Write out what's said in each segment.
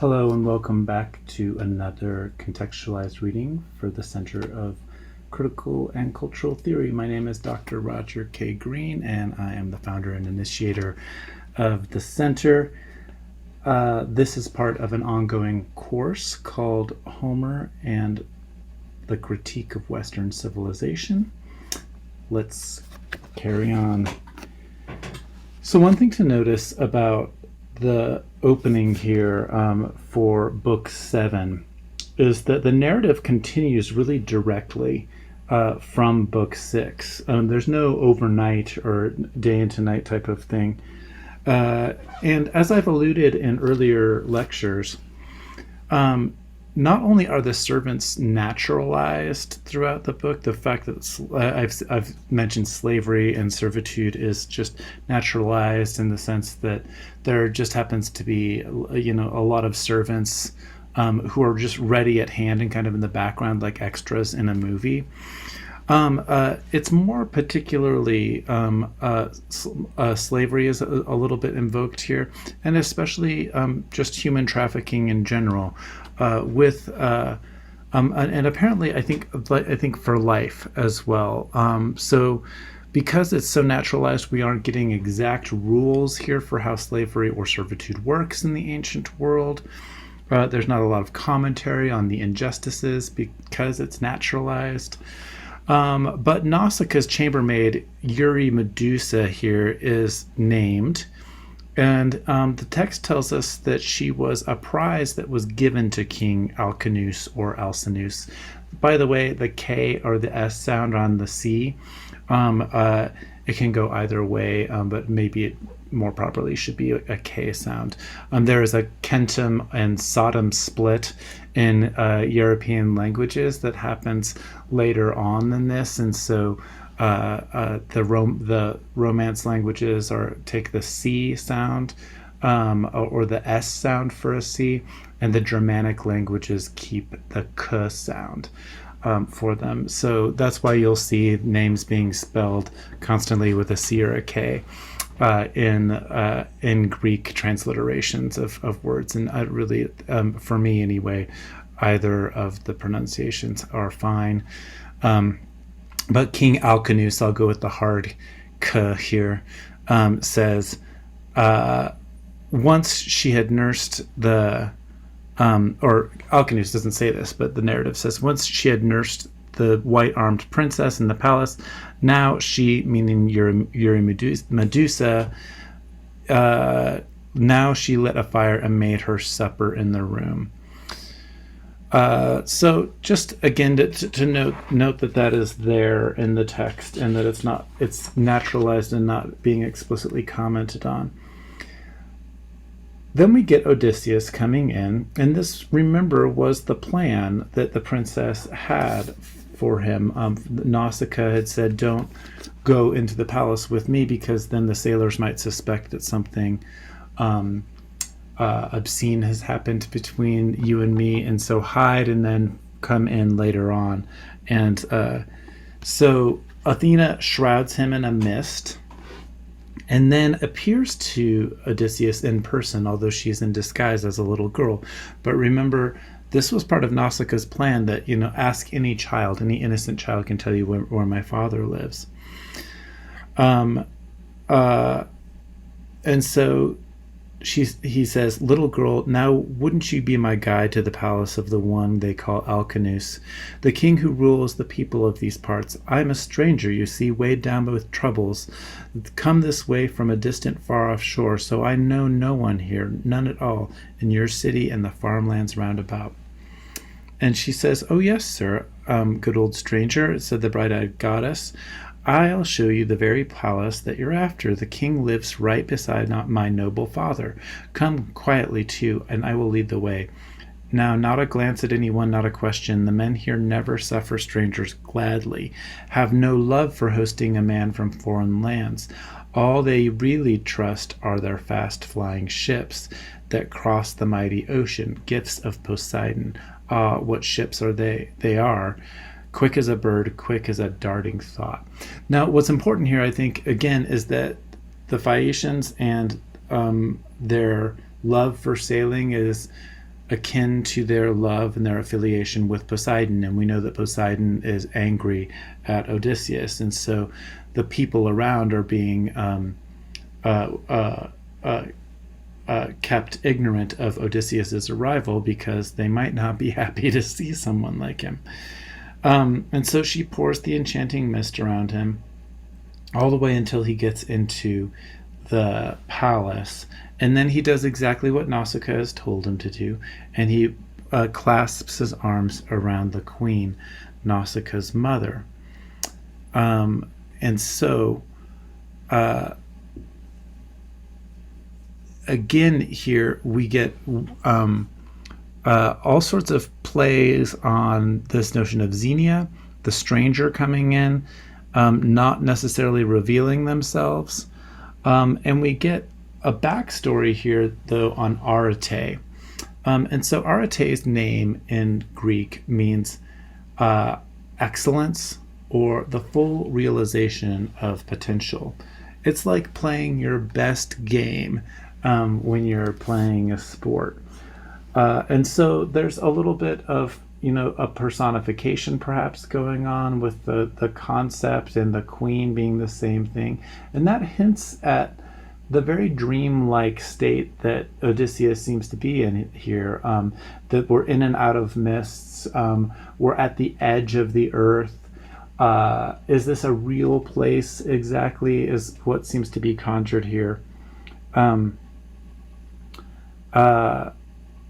Hello and welcome back to another contextualized reading for the Center of Critical and Cultural Theory. My name is Dr. Roger K. Green, and I am the founder and initiator of the center. This is part of an ongoing course called Homer and the Critique of Western Civilization. Let's carry on. So one thing to notice about the opening here for book 7 is that the narrative continues really directly from book 6. There's no overnight or day into night type of thing. And as I've alluded in earlier lectures, not only are the servants naturalized throughout the book, the fact that I've mentioned slavery and servitude is just naturalized in the sense that there just happens to be, a lot of servants who are just ready at hand and kind of in the background like extras in a movie. It's more particularly slavery is a little bit invoked here, and especially just human trafficking in general, and apparently I think for life as well. So because it's so naturalized, we aren't getting exact rules here for how slavery or servitude works in the ancient world. There's not a lot of commentary on the injustices because it's naturalized. But Nausicaa's chambermaid, Eurymedusa, here is named. And the text tells us that she was a prize that was given to King Alcinous or Alcinous. By the way, the K or the S sound on the C, it can go either way, but maybe it more properly should be a K sound. There is a Kentum and Sodom split in European languages that happens later on than this, and so the Romance languages take the C sound or the S sound for a C, and the Germanic languages keep the K sound for them. So that's why you'll see names being spelled constantly with a C or a K in Greek transliterations of words, and really, for me anyway, either of the pronunciations are fine. But King Alcinous, I'll go with the hard K here, says, once she had nursed the, or Alcinous doesn't say this, but the narrative says, once she had nursed the white-armed princess in the palace, now she, meaning Eurymedusa, now she lit a fire and made her supper in the room. So just again to note that is there in the text, and that it's naturalized and not being explicitly commented on. Then we get Odysseus coming in, and this, remember, was the plan that the princess had for him. Nausicaa had said, don't go into the palace with me because then the sailors might suspect that something obscene has happened between you and me, and so hide and then come in later on. And so Athena shrouds him in a mist and then appears to Odysseus in person, although she's in disguise as a little girl. But remember, this was part of Nausicaa's plan that, ask any innocent child can tell you where my father lives. And so he says, little girl, now wouldn't you be my guide to the palace of the one they call Alcinous, the king who rules the people of these parts? I am a stranger, you see, weighed down with troubles, come this way from a distant far-off shore, so I know no one here, none at all, in your city and the farmlands round about. And she says, oh yes, sir, good old stranger, said the bright-eyed goddess, I'll show you the very palace that you're after. The king lives right beside my noble father. Come quietly too, and I will lead the way. Now, not a glance at anyone, not a question. The men here never suffer strangers gladly, have no love for hosting a man from foreign lands. All they really trust are their fast-flying ships that cross the mighty ocean, gifts of Poseidon. Ah, what ships are they? They are quick as a bird, quick as a darting thought. Now, what's important here, I think, again, is that the Phaeacians and their love for sailing is akin to their love and their affiliation with Poseidon. And we know that Poseidon is angry at Odysseus. And so the people around are being kept ignorant of Odysseus's arrival because they might not be happy to see someone like him. And so she pours the enchanting mist around him all the way until he gets into the palace. And then he does exactly what Nausicaa has told him to do, and he clasps his arms around the queen, Nausicaa's mother. And so, again, here we get all sorts of plays on this notion of Xenia, the stranger coming in, not necessarily revealing themselves. And we get a backstory here, though, on Arete. And so Arete's name in Greek means excellence or the full realization of potential. It's like playing your best game when you're playing a sport. And so there's a little bit of, a personification perhaps going on with the concept and the queen being the same thing. And that hints at the very dreamlike state that Odysseus seems to be in here, that we're in and out of mists, we're at the edge of the earth. Is this a real place exactly, is what seems to be conjured here. Now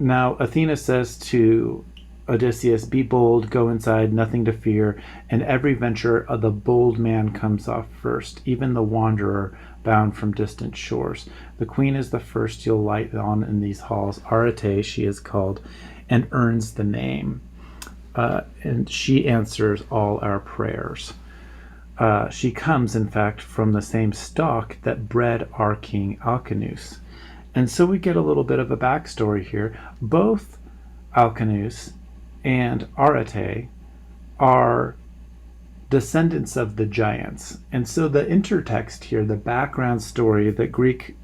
Athena says to Odysseus, "Be bold, go inside, nothing to fear, and every venture of the bold man comes off first, even the wanderer bound from distant shores. The queen is the first you'll light on in these halls. Arete she is called, and earns the name. And she answers all our prayers. She comes, in fact, from the same stock that bred our king Alcinous." And so we get a little bit of a backstory here. Both Alcinous and Arete are descendants of the giants. And so the intertext here, the background story that Greek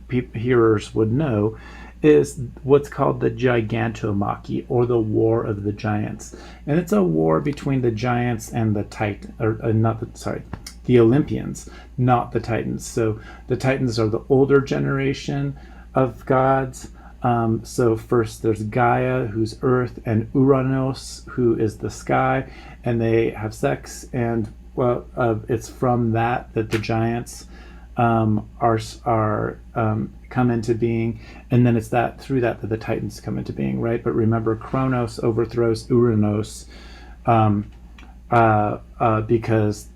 hearers would know, is what's called the Gigantomachy, or the War of the Giants. And it's a war between the giants and the the Olympians, not the Titans. So the Titans are the older generation of gods. So first there's Gaia, who's earth, and Uranos, who is the sky, and they have sex, and it's from that the giants are come into being, and then it's through that the Titans come into being, right? But remember, Kronos overthrows Uranos because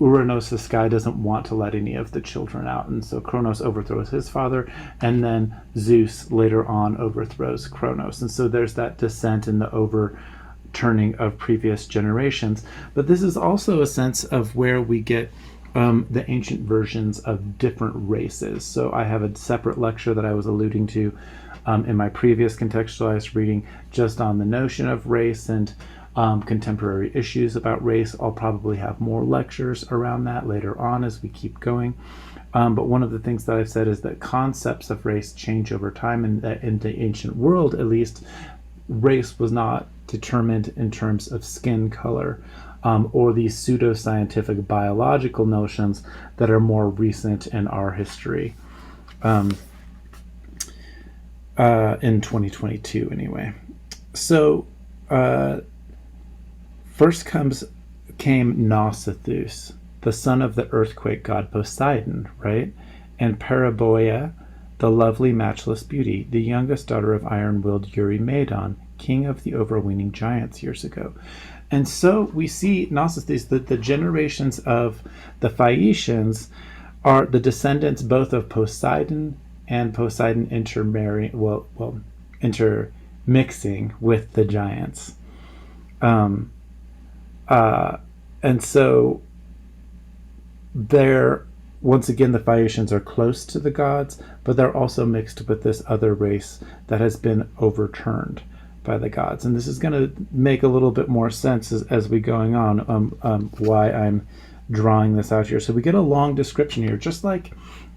Uranos' sky doesn't want to let any of the children out, and so Kronos overthrows his father, and then Zeus later on overthrows Kronos. And so there's that descent and the overturning of previous generations. But this is also a sense of where we get the ancient versions of different races. So I have a separate lecture that I was alluding to in my previous contextualized reading just on the notion of race and contemporary issues about race. I'll probably have more lectures around that later on as we keep going. But one of the things that I've said is that concepts of race change over time, and that in the ancient world, at least, race was not determined in terms of skin color or these pseudoscientific biological notions that are more recent in our history. In 2022 anyway. So first came Nausithous, the son of the earthquake god Poseidon, right? And Paraboea, the lovely matchless beauty, the youngest daughter of iron-willed Eurymedon, king of the overweening giants years ago. And so we see Nausithous, that the generations of the Phaeacians are the descendants both of Poseidon and Poseidon intermixing with the giants. And so they're, once again, the Phaeacians are close to the gods, but they're also mixed with this other race that has been overturned by the gods. And this is going to make a little bit more sense as we going on, why I'm drawing this out here. So we get a long description here, just like,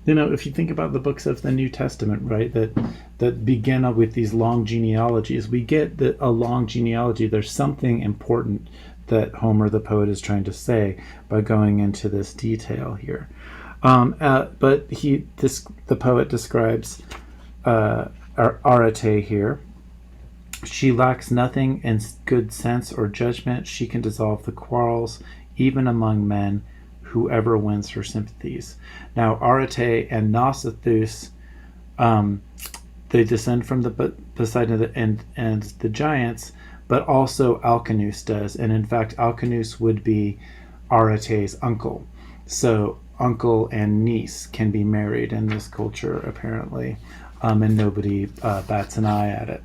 if you think about the books of the New Testament, right, that that begin with these long genealogies. We get a long genealogy. There's something important that Homer the poet is trying to say by going into this detail here. But the poet describes Arete here. She lacks nothing in good sense or judgment. She can dissolve the quarrels, even among men, whoever wins her sympathies. Now, Arete and Nausithous, they descend from the Poseidon and the giants, but also Alcinous does. And in fact, Alcinous would be Arete's uncle. So uncle and niece can be married in this culture, apparently, and nobody bats an eye at it.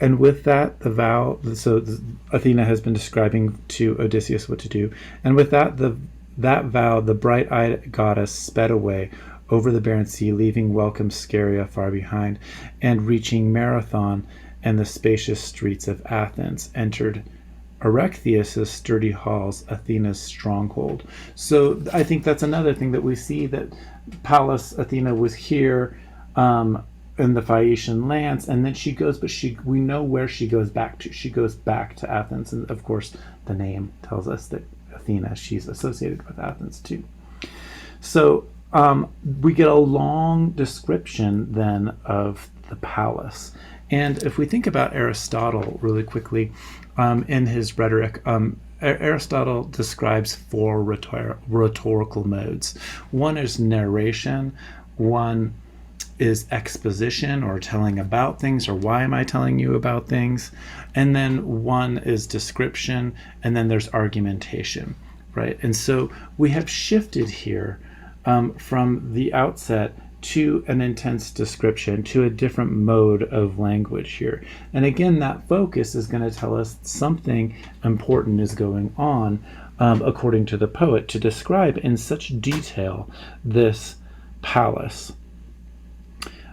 And with that, the vow, so Athena has been describing to Odysseus what to do. And with that vow, the bright-eyed goddess sped away over the barren sea, leaving welcome Scheria far behind, and reaching Marathon and the spacious streets of Athens, entered Erechtheus' sturdy halls, Athena's stronghold. So I think that's another thing that we see, that Pallas Athena was here in the Phaeacian lands, and then she goes, but we know where she goes back to. She goes back to Athens, and of course the name tells us that Athena, she's associated with Athens too. So we get a long description then of the palace. And if we think about Aristotle really quickly, in his rhetoric, Aristotle describes 4 rhetorical modes. One is narration, one is exposition, or telling about things, or why am I telling you about things, and then one is description, and then there's argumentation, right? And so we have shifted here from the outset to an intense description, to a different mode of language here. And again, that focus is going to tell us something important is going on, according to the poet, to describe in such detail this palace.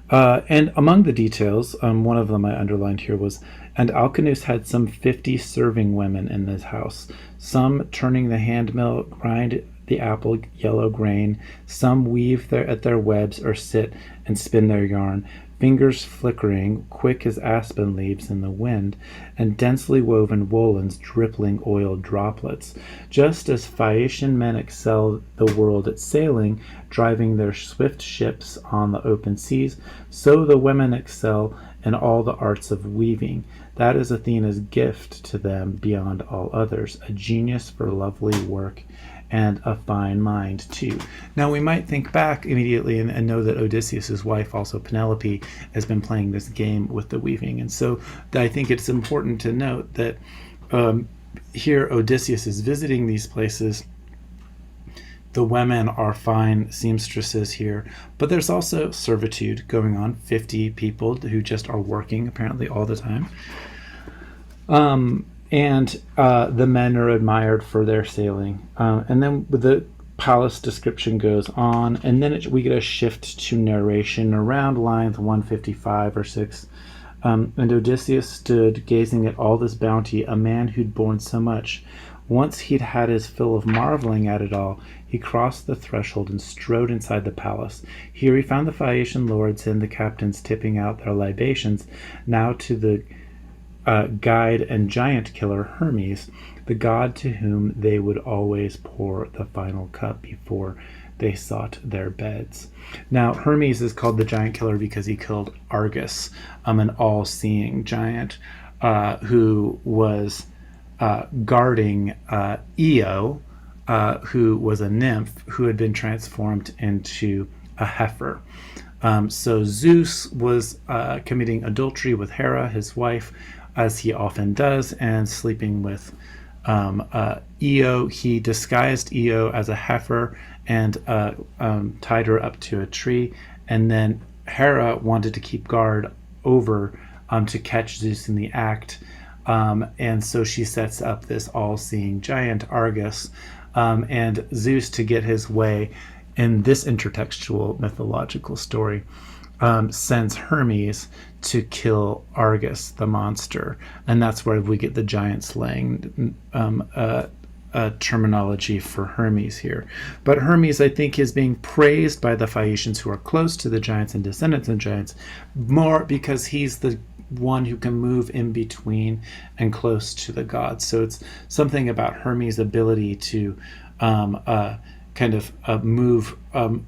And among the details, one of them I underlined here was, and Alcinous had some 50 serving women in his house, some turning the handmill, grind the apple yellow grain, some weave at their webs or sit and spin their yarn, fingers flickering, quick as aspen leaves in the wind, and densely woven woolens dripping oil droplets. Just as Phaeacian men excel the world at sailing, driving their swift ships on the open seas, so the women excel in all the arts of weaving. That is Athena's gift to them beyond all others, a genius for lovely work and a fine mind too. Now we might think back immediately and know that Odysseus' wife, also Penelope, has been playing this game with the weaving. And so I think it's important to note that here Odysseus is visiting these places. The women are fine seamstresses here, but there's also servitude going on, 50 people who just are working apparently all the time. And the men are admired for their sailing. And then the palace description goes on, and then we get a shift to narration around lines 155 or 6. And Odysseus stood gazing at all this bounty, a man who'd borne so much. Once he'd had his fill of marveling at it all, he crossed the threshold and strode inside the palace. Here he found the Phaeacian lords and the captains tipping out their libations, now to the guide and giant killer Hermes, the god to whom they would always pour the final cup before they sought their beds. Now, Hermes is called the giant killer because he killed Argus, an all-seeing giant who was guarding Io, who was a nymph who had been transformed into a heifer. So Zeus was committing adultery with Hera, his wife, as he often does, and sleeping with Io. He disguised Io as a heifer and tied her up to a tree, and then Hera wanted to keep guard over to catch Zeus in the act, and so she sets up this all-seeing giant Argus, and Zeus, to get his way in this intertextual mythological story, sends Hermes to kill Argus, the monster, and that's where we get the giant slaying terminology for Hermes here. But Hermes, I think, is being praised by the Phaeacians who are close to the giants and descendants of giants more because he's the one who can move in between and close to the gods. So it's something about Hermes' ability to move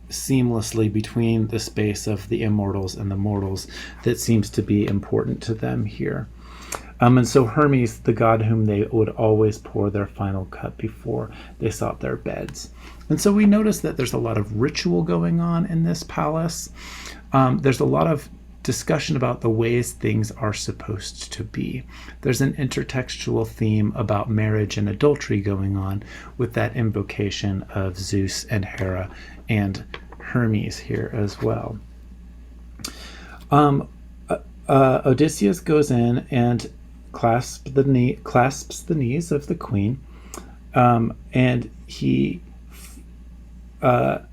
seamlessly between the space of the immortals and the mortals that seems to be important to them here. And so Hermes, the god whom they would always pour their final cup before they sought their beds. And so we notice that there's a lot of ritual going on in this palace. There's a lot of discussion about the ways things are supposed to be. There's an intertextual theme about marriage and adultery going on with that invocation of Zeus and Hera and Hermes here as well. Odysseus goes in and clasps the knees of the queen, and he the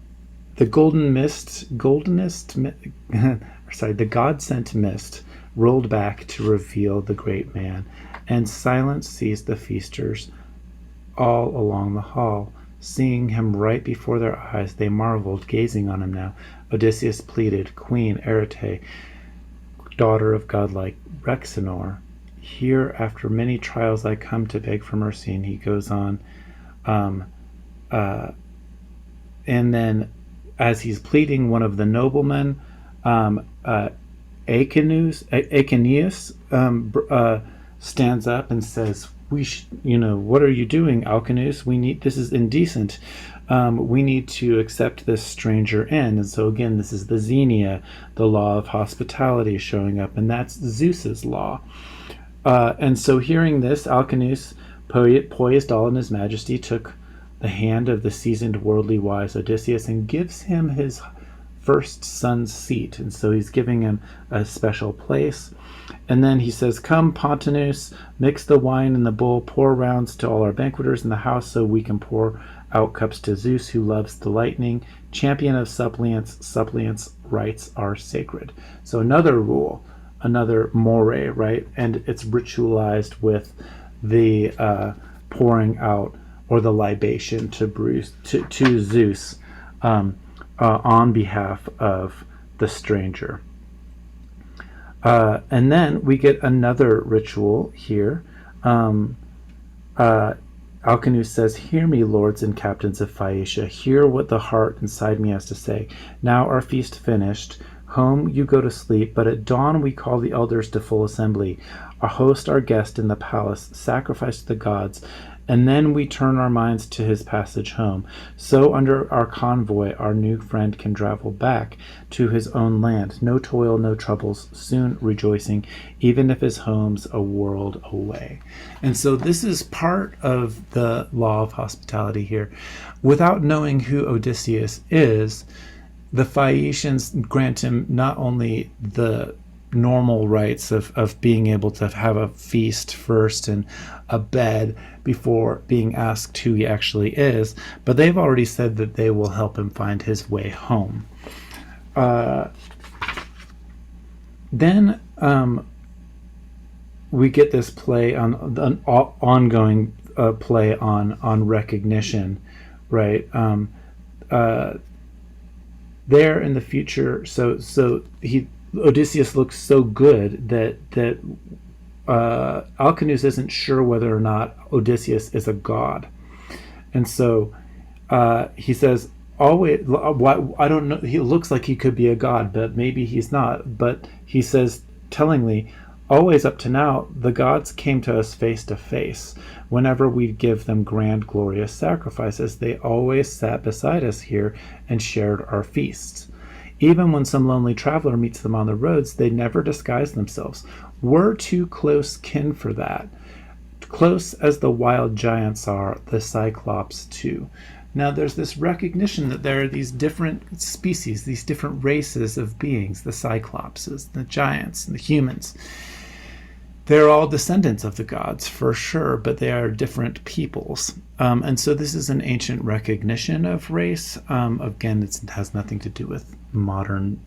the god-sent mist rolled back to reveal the great man, and silence seized the feasters all along the hall. Seeing him right before their eyes, they marveled, gazing on him now. Odysseus pleaded, "Queen Arete, daughter of godlike Rhexenor, here after many trials I come to beg for mercy." And he goes on, and then as he's pleading, one of the noblemen, Aeneas, stands up and says, what are you doing, Alcinous? This is indecent. We need to accept this stranger in. And so again, this is the Xenia, the law of hospitality showing up, and that's Zeus's law. And so hearing this, Alcinous, poised all in his majesty, took the hand of the seasoned worldly wise Odysseus and gives him his first son's seat. And so he's giving him a special place. And then he says, "Come, Pontonous, mix the wine in the bowl, pour rounds to all our banqueters in the house so we can pour out cups to Zeus, who loves the lightning, champion of suppliants' rights are sacred." So another rule, another more, right? And it's ritualized with the pouring out or the libation to Zeus on behalf of the stranger. And then we get another ritual here. Alcinous says, "Hear me, lords and captains of Phaeacia. Hear what the heart inside me has to say. Now our feast finished, home you go to sleep, but at dawn we call the elders to full assembly, our host, our guest in the palace, sacrifice to the gods, and then we turn our minds to his passage home. So under our convoy our new friend can travel back to his own land. No toil, no troubles, soon rejoicing, even if his home's a world away." And so this is part of the law of hospitality here. Without knowing who Odysseus is, the Phaeacians grant him not only the normal rights of being able to have a feast first and a bed before being asked who he actually is, but they've already said that they will help him find his way home. Then we get this play on an ongoing play on recognition, right? There in the future, so Odysseus looks so good that Alcinous isn't sure whether or not Odysseus is a god, and so he says, "Always, I don't know. He looks like he could be a god, but maybe he's not." But he says, tellingly, "Always up to now, the gods came to us face to face. Whenever we'd give them grand, glorious sacrifices, they always sat beside us here and shared our feasts. Even when some lonely traveler meets them on the roads, they never disguise themselves. We're too close kin for that. Close as the wild giants are, the Cyclops too." Now there's this recognition that there are these different species, these different races of beings, the Cyclopses, the giants, and the humans. They're all descendants of the gods, for sure, but they are different peoples. And so this is an ancient recognition of race. Again, it has nothing to do with modern,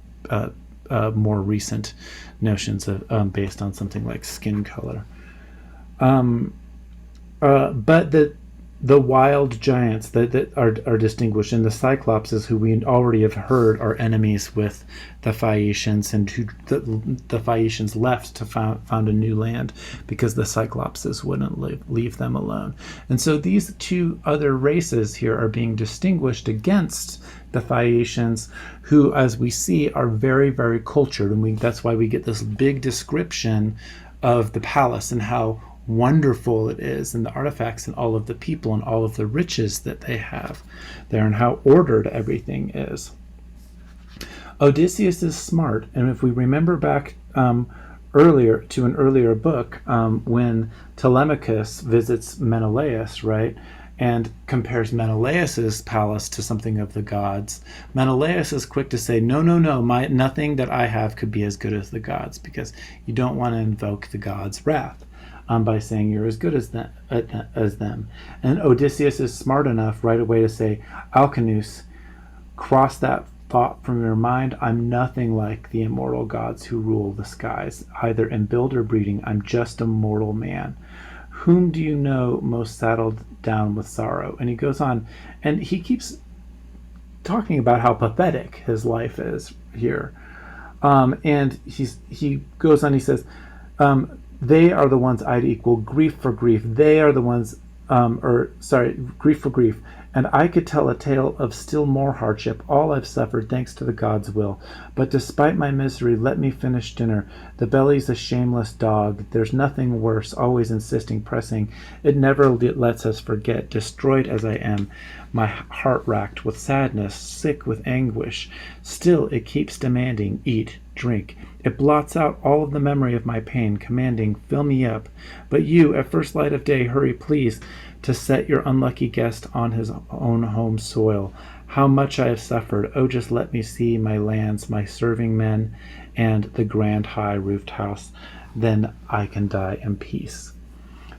more recent notions of based on something like skin color. But the wild giants that are distinguished, and the Cyclopses, who we already have heard are enemies with the Phaeacians, and who the Phaeacians left to found a new land because the Cyclopses wouldn't leave them alone. And so these two other races here are being distinguished against the Phaeacians, who, as we see, are very, very cultured. And that's why we get this big description of the palace and how wonderful it is, and the artifacts and all of the people and all of the riches that they have there, and how ordered everything is. Odysseus is smart, and if we remember back earlier to an earlier book, when Telemachus visits Menelaus, right, and compares Menelaus's palace to something of the gods, Menelaus is quick to say, no, nothing that I have could be as good as the gods, because you don't want to invoke the gods' wrath by saying you're as good as them. And Odysseus is smart enough right away to say, Alcinous, cross that thought from your mind. I'm nothing like the immortal gods who rule the skies, either in build or breeding. I'm just a mortal man. Whom do you know most saddled down with sorrow? And he goes on, and he keeps talking about how pathetic his life is here. And he goes on, he says, they are the ones I'd equal grief for grief. They are the ones, grief for grief. And I could tell a tale of still more hardship, all I've suffered thanks to the God's will. But despite my misery, let me finish dinner. The belly's a shameless dog. There's nothing worse, always insisting, pressing. It never lets us forget, destroyed as I am, my heart racked with sadness, sick with anguish. Still it keeps demanding, eat, drink. It blots out all of the memory of my pain, commanding, fill me up. But you, at first light of day, hurry, please, to set your unlucky guest on his own home soil. How much I have suffered. Oh, just let me see my lands, my serving men, and the grand high-roofed house. Then I can die in peace.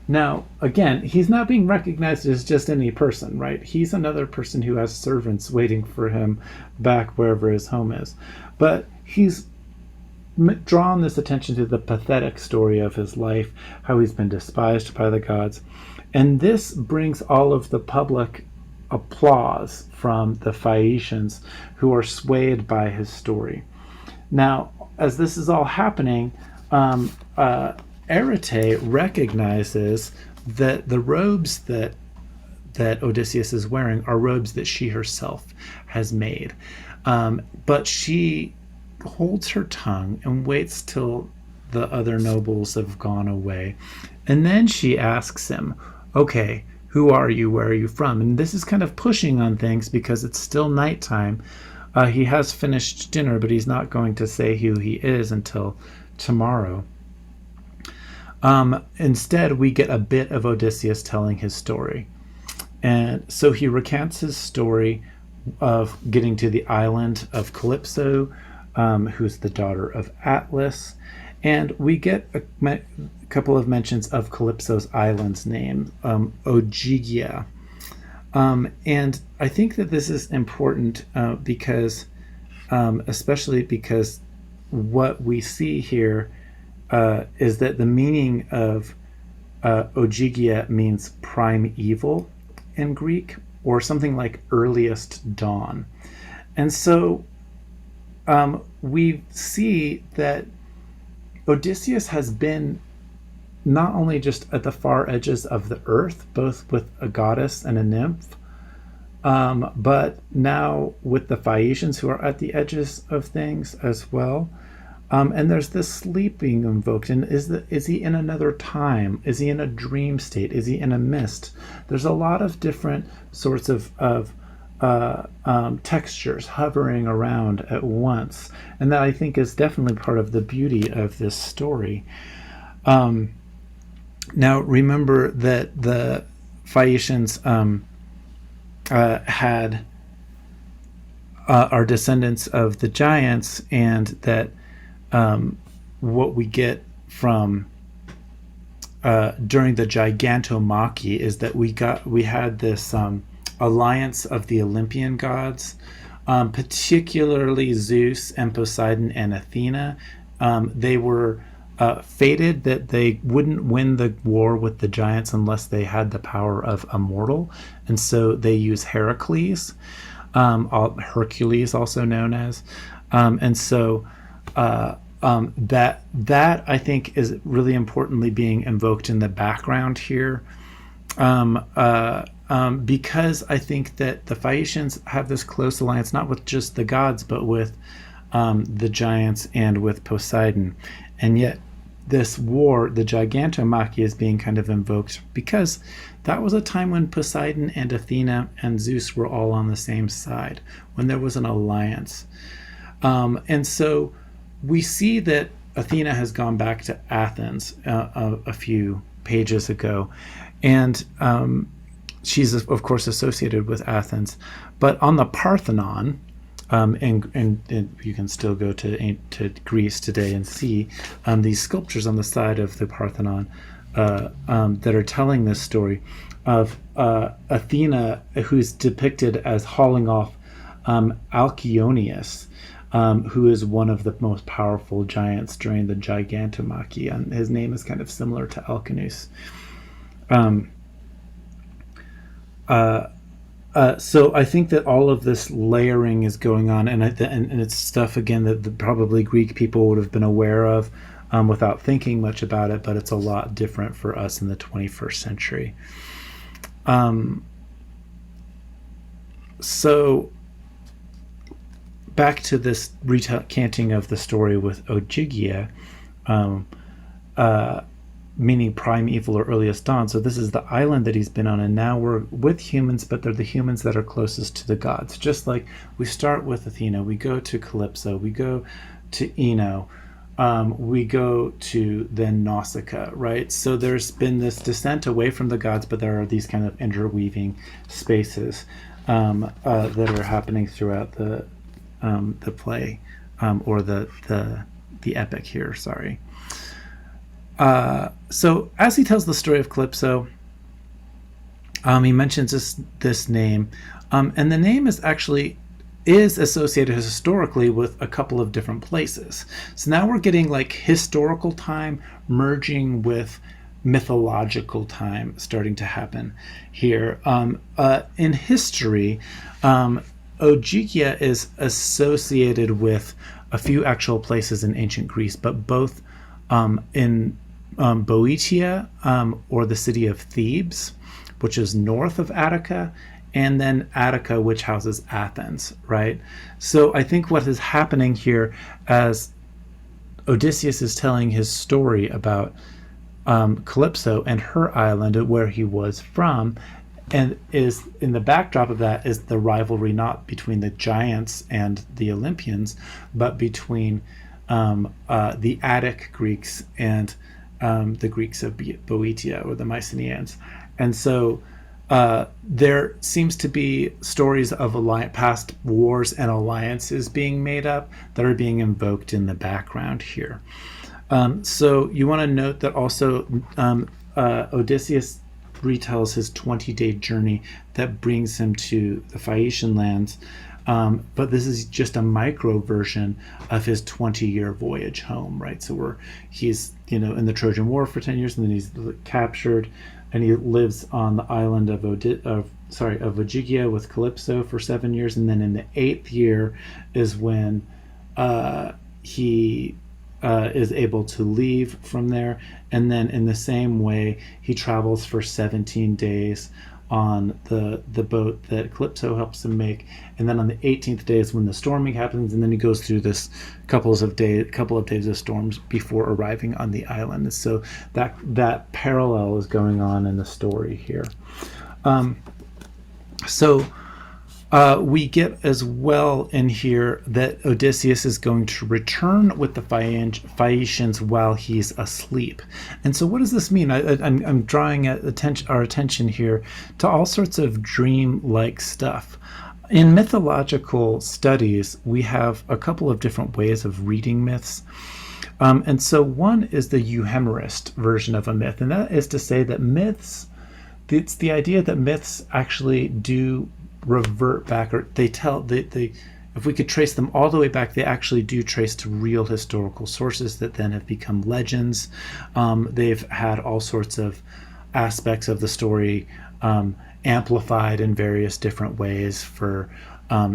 Now, again, he's not being recognized as just any person, right? He's another person who has servants waiting for him back wherever his home is. But he's drawn this attention to the pathetic story of his life, how he's been despised by the gods. And this brings all of the public applause from the Phaeacians, who are swayed by his story. Now, as this is all happening, Arete recognizes that the robes that Odysseus is wearing are robes that she herself has made. But she holds her tongue and waits till the other nobles have gone away. And then she asks him, okay, who are you? Where are you from? And this is kind of pushing on things because it's still nighttime. He has finished dinner, but he's not going to say who he is until tomorrow. Instead, we get a bit of Odysseus telling his story. And so he recants his story of getting to the island of Calypso, who's the daughter of Atlas. And we get a couple of mentions of Calypso's island's name, Ogygia. And I think that this is important because, especially because what we see here is that the meaning of Ogygia means prime evil in Greek, or something like earliest dawn. And so we see that Odysseus has been not only just at the far edges of the earth, both with a goddess and a nymph, but now with the Phaeacians, who are at the edges of things as well. And there's this sleep being invoked. And is he in another time? Is he in a dream state? Is he in a mist? There's a lot of different sorts of textures hovering around at once. And that, I think, is definitely part of the beauty of this story. Now, remember that the Phaeacians are descendants of the giants, and that what we get from during the Gigantomachy is that we had this alliance of the Olympian gods, particularly Zeus and Poseidon and Athena. They were fated that they wouldn't win the war with the giants unless they had the power of a mortal, and so they use Heracles, Hercules, also known as, and so that I think is really importantly being invoked in the background here, because I think that the Phaeacians have this close alliance not with just the gods but with the giants and with Poseidon, and yet this war, the Gigantomachy, is being kind of invoked because that was a time when Poseidon and Athena and Zeus were all on the same side, when there was an alliance. And so we see that Athena has gone back to Athens a few pages ago, and she's of course associated with Athens. But on the Parthenon, and you can still go to Greece today and see these sculptures on the side of the Parthenon that are telling this story of Athena, who's depicted as hauling off Alcyoneus, who is one of the most powerful giants during the Gigantomachy, and his name is kind of similar to Alcinous. So I think that all of this layering is going on, and it's stuff again that probably Greek people would have been aware of without thinking much about it, but it's a lot different for us in the 21st century. So back to this recanting of the story with Ogygia, meaning primeval or earliest dawn. So this is the island that he's been on, and now we're with humans, but they're the humans that are closest to the gods. Just like we start with Athena, we go to Calypso, we go to Ino, we go to then Nausicaa, right? So there's been this descent away from the gods, but there are these kind of interweaving spaces that are happening throughout the play, or the epic here, sorry. So as he tells the story of Calypso, he mentions this name, and the name is associated historically with a couple of different places. So now we're getting like historical time merging with mythological time starting to happen here. In history, Ogygia is associated with a few actual places in ancient Greece, but both in Boeotia, or the city of Thebes, which is north of Attica, and then Attica, which houses Athens, right? So I think what is happening here as Odysseus is telling his story about Calypso and her island, where he was from, and is in the backdrop of that is the rivalry not between the giants and the Olympians, but between the Attic Greeks and the Greeks of Boeotia, or the Mycenaeans. And so there seems to be stories of past wars and alliances being made up that are being invoked in the background here. So you want to note that also Odysseus retells his 20-day journey that brings him to the Phaeacian lands. But this is just a micro version of his 20-year voyage home, right? So he's in the Trojan War for 10 years, and then he's captured, and he lives on the island of Ogygia with Calypso for 7 years, and then in the 8th year is when he is able to leave from there, and then in the same way he travels for 17 days on the boat that Calypso helps him make, and then on the 18th day is when the storming happens, and then he goes through this couple of days of storms before arriving on the island. So that parallel is going on in the story here. We get as well in here that Odysseus is going to return with the Phaeacians while he's asleep. And so what does this mean? I'm drawing our attention here to all sorts of dream-like stuff. In mythological studies, we have a couple of different ways of reading myths. And so one is the euhemerist version of a myth, and that is to say that it's the idea that myths actually do revert back, or they if we could trace them all the way back, they actually do trace to real historical sources that then have become legends. They've had all sorts of aspects of the story amplified in various different ways for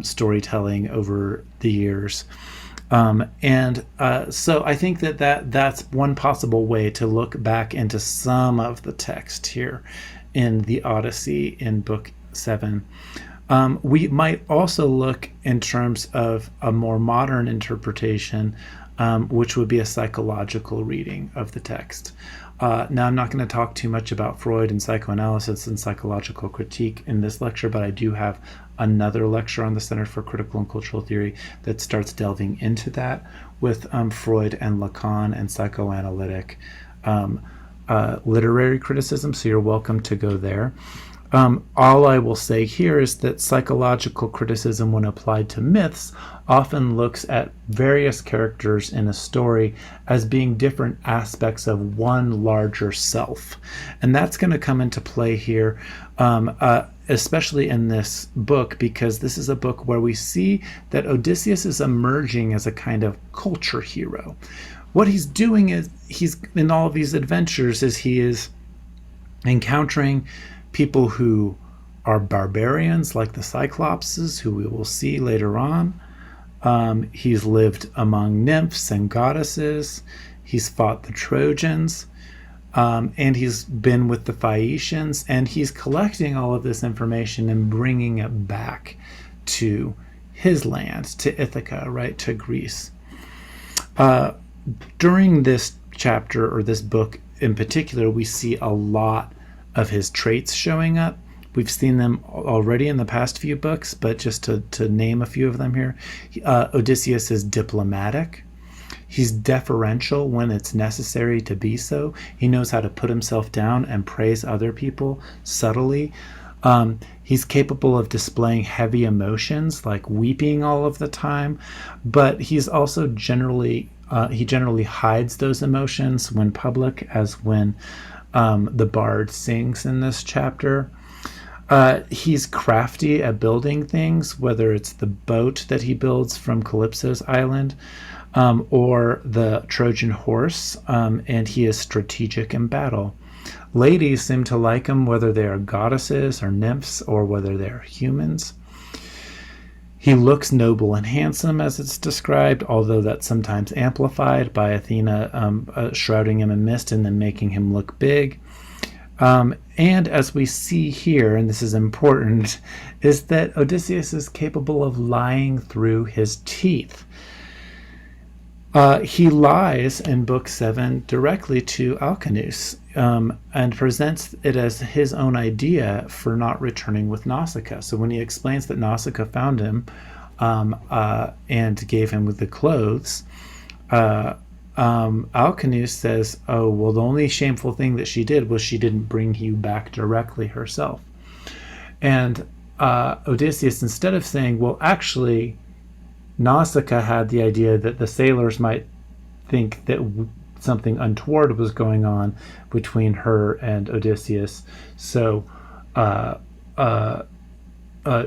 storytelling over the years. So I think that's one possible way to look back into some of the text here in the Odyssey in Book 7. We might also look in terms of a more modern interpretation, which would be a psychological reading of the text. Now, I'm not going to talk too much about Freud and psychoanalysis and psychological critique in this lecture, but I do have another lecture on the Center for Critical and Cultural Theory that starts delving into that with Freud and Lacan and psychoanalytic literary criticism, so you're welcome to go there. All I will say here is that psychological criticism, when applied to myths, often looks at various characters in a story as being different aspects of one larger self. And that's going to come into play here, especially in this book, because this is a book where we see that Odysseus is emerging as a kind of culture hero. What he's doing is, he's in all of these adventures, is he is encountering people who are barbarians like the Cyclopses, who we will see later on. He's lived among nymphs and goddesses. He's fought the Trojans. And he's been with the Phaeacians. And he's collecting all of this information and bringing it back to his land, to Ithaca, right, to Greece. During this chapter, or this book in particular, we see a lot of his traits showing up. We've seen them already in the past few books, but just to name a few of them here. Odysseus is diplomatic. He's deferential when it's necessary to be so. He knows how to put himself down and praise other people subtly. He's capable of displaying heavy emotions, like weeping all of the time, but he's also generally hides those emotions when public, as when the bard sings in this chapter. He's crafty at building things, whether it's the boat that he builds from Calypso's island, or the Trojan horse, and he is strategic in battle. Ladies seem to like him, whether they are goddesses or nymphs, or whether they're humans. He looks noble and handsome, as it's described, although that's sometimes amplified by Athena shrouding him in mist and then making him look big. And as we see here, and this is important, is that Odysseus is capable of lying through his teeth. He lies in Book 7 directly to Alcinous, and presents it as his own idea for not returning with Nausicaa. So when he explains that Nausicaa found him and gave him the clothes, Alcinous says, oh, well, the only shameful thing that she did was she didn't bring you back directly herself. And Odysseus, instead of saying, well, actually, Nausicaa had the idea that the sailors might think that something untoward was going on between her and Odysseus. So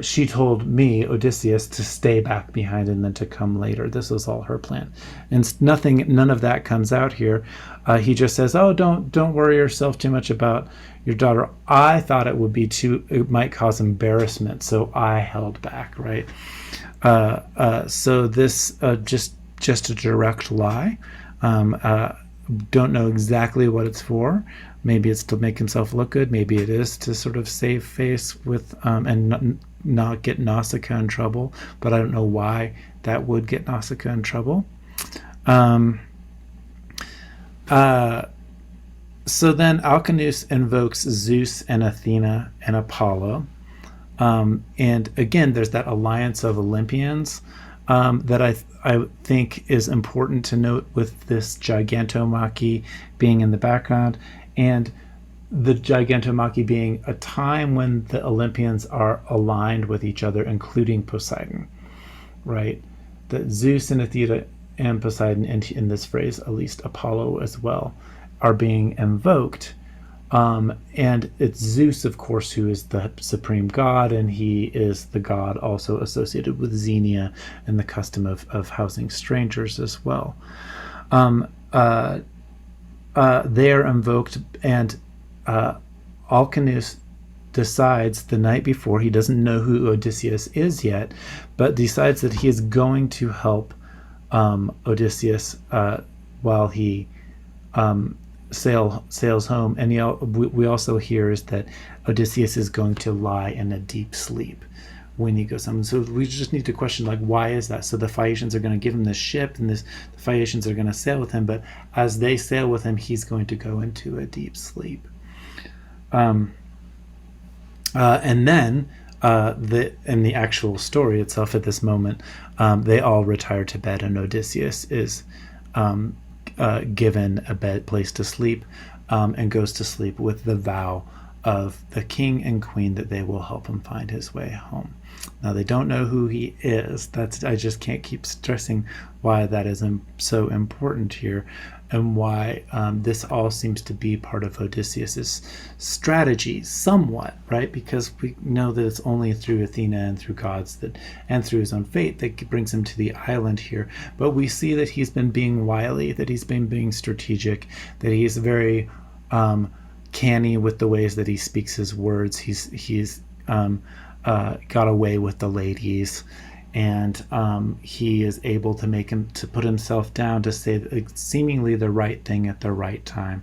she told me, Odysseus, to stay back behind and then to come later. This was all her plan. And none of that comes out here. He just says, oh, don't worry yourself too much about your daughter. I thought it might cause embarrassment, so I held back, right? So this just a direct lie. Don't know exactly what it's for. Maybe it's to make himself look good. Maybe it is to sort of save face with and not get Nausicaa in trouble. But I don't know why that would get Nausicaa in trouble. So then Alcinous invokes Zeus and Athena and Apollo. And again, there's that alliance of Olympians that I think is important to note, with this Gigantomachy being in the background, and the Gigantomachy being a time when the Olympians are aligned with each other, including Poseidon, right? That Zeus and Athena and Poseidon, and in this phrase, at least Apollo as well, are being invoked And it's Zeus, of course, who is the supreme god, and he is the god also associated with Xenia and the custom of housing strangers as well. They are invoked, and Alcinous decides the night before, he doesn't know who Odysseus is yet, but decides that he is going to help Odysseus while he sails home. And we also hear is that Odysseus is going to lie in a deep sleep when he goes home. So we just need to question, like, why is that? So the Phaeacians are going to give him this ship, and the Phaeacians are going to sail with him, but as they sail with him, he's going to go into a deep sleep. And then in the actual story itself, at this moment, they all retire to bed, and Odysseus is given a place to sleep, and goes to sleep with the vow of the king and queen that they will help him find his way home. Now, they don't know who he is. I just can't keep stressing why that is so important here, and why this all seems to be part of Odysseus's strategy somewhat, right? Because we know that it's only through Athena and through gods and through his own fate that brings him to the island here. But we see that he's been being wily, that he's been being strategic, that he's very canny with the ways that he speaks his words. He's got away with the ladies, and he is able to put himself down to say seemingly the right thing at the right time,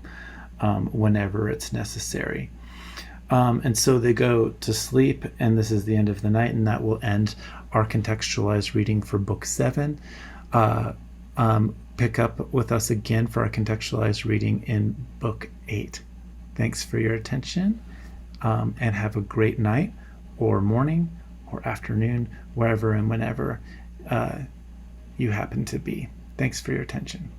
whenever it's necessary. And so they go to sleep, and this is the end of the night, and that will end our contextualized reading for Book 7. Pick up with us again for our contextualized reading in Book 8. Thanks for your attention, and have a great night, or morning, or afternoon, wherever and whenever you happen to be. Thanks for your attention.